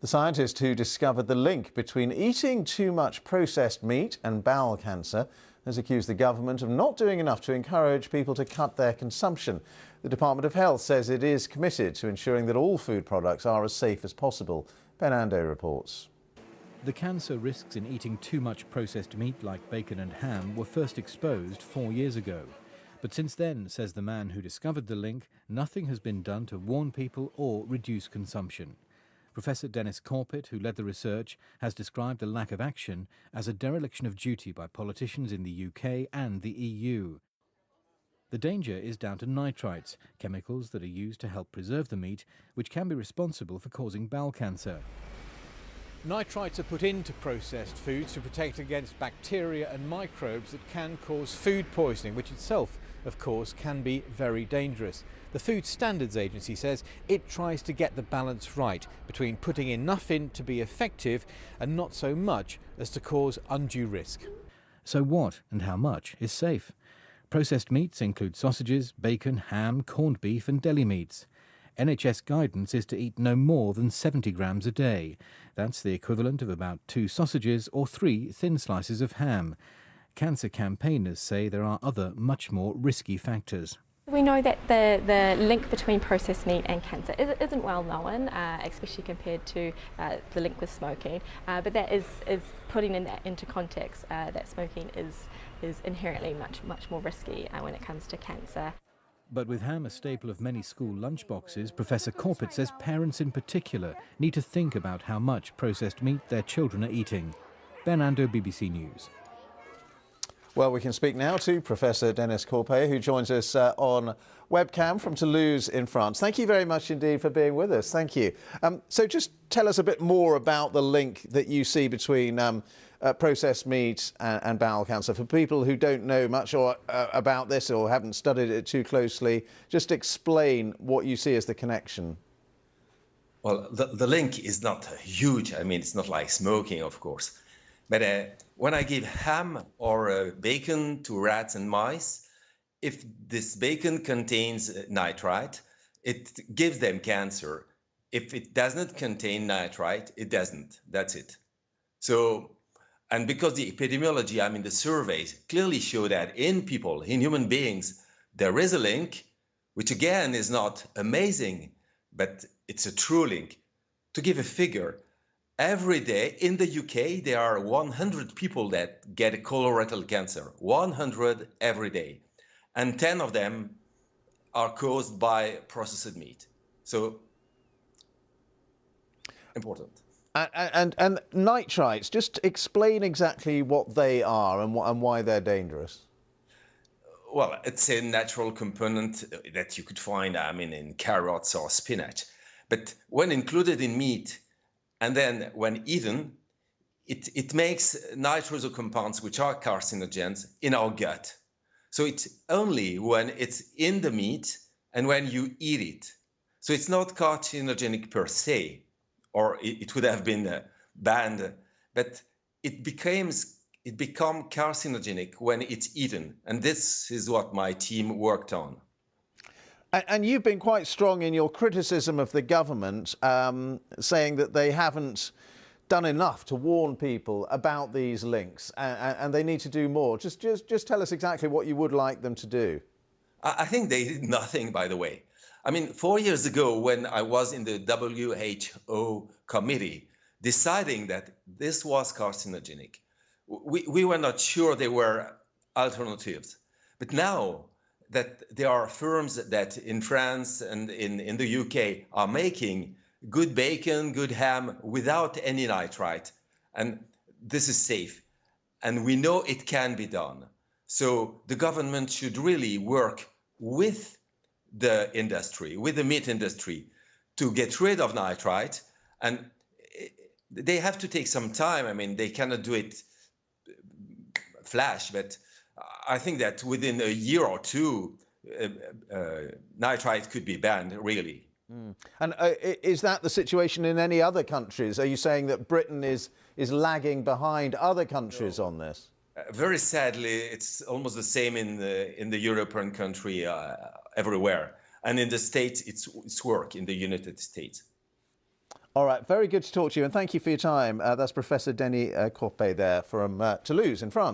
The scientist who discovered the link between eating too much processed meat and bowel cancer has accused the government of not doing enough to encourage people to cut their consumption. The Department of Health says it is committed to ensuring that all food products are as safe as possible. Ben Ando reports. The cancer risks in eating too much processed meat like bacon and ham were first exposed 4 years ago. But since then, says the man who discovered the link, nothing has been done to warn people or reduce consumption. Professor Denis Corpet, who led the research, has described the lack of action as a dereliction of duty by politicians in the UK and the EU. The danger is down to nitrites, chemicals that are used to help preserve the meat, which can be responsible for causing bowel cancer. Nitrites are put into processed foods to protect against bacteria and microbes that can cause food poisoning, which itself, of course, can be very dangerous. The Food Standards Agency says it tries to get the balance right between putting enough in to be effective and not so much as to cause undue risk. So what and how much is safe? Processed meats include sausages, bacon, ham, corned beef and deli meats. NHS guidance is to eat no more than 70 grams a day. That's the equivalent of about 2 sausages or 3 thin slices of ham. Cancer campaigners say there are other, much more risky factors. We know that the link between processed meat and cancer isn't well known, especially compared to the link with smoking, but that is putting that into context, that smoking is inherently much more risky when it comes to cancer. But with ham a staple of many school lunchboxes, Professor Corpet says parents in particular need to think about how much processed meat their children are eating. Ben Ando, BBC News. Well, we can speak now to Professor Denis Corpet, who joins us on webcam from Toulouse in France. Thank you very much indeed for being with us. Thank you. So just tell us a bit more about the link that you see between processed meat and bowel cancer. For people who don't know much about this or haven't studied it too closely, just explain what you see as the connection. Well, the link is not huge. I mean, it's not like smoking, of course. But when I give ham or bacon to rats and mice, if this bacon contains nitrite, it gives them cancer. If it does not contain nitrite, it doesn't. That's it. So, and because the epidemiology, I mean, the surveys clearly show that in people, in human beings, there is a link, which again is not amazing, but it's a true link. To give a figure, every day in the UK, there are 100 people that get a colorectal cancer, 100 every day. And 10 of them are caused by processed meat. So, important. And nitrites, just explain exactly what they are and why they're dangerous. Well, it's a natural component that you could find, I mean, in carrots or spinach. But when included in meat, and then when eaten, it makes nitroso compounds which are carcinogens in our gut. So it's only when it's in the meat and when you eat it. So it's not carcinogenic per se, or it would have been banned, but it becomes carcinogenic when it's eaten. And this is what my team worked on. And you've been quite strong in your criticism of the government, saying that they haven't done enough to warn people about these links, and they need to do more. Just tell us exactly what you would like them to do. I think they did nothing, by the way. I mean, 4 years ago, when I was in the WHO committee, deciding that this was carcinogenic, we were not sure there were alternatives. But now that there are firms that in France and in the UK are making good bacon, good ham without any nitrite, and this is safe. And we know it can be done. So the government should really work with the industry, with the meat industry, to get rid of nitrite. And they have to take some time. I mean, they cannot do it flash, but I think that within a year or two, nitrite could be banned, really. Mm. And is that the situation in any other countries? Are you saying that Britain is lagging behind other countries on this? Very sadly, it's almost the same in the European country everywhere. And in the States, it's work in the United States. All right, very good to talk to you, and thank you for your time. That's Professor Denis Corpet there from Toulouse in France.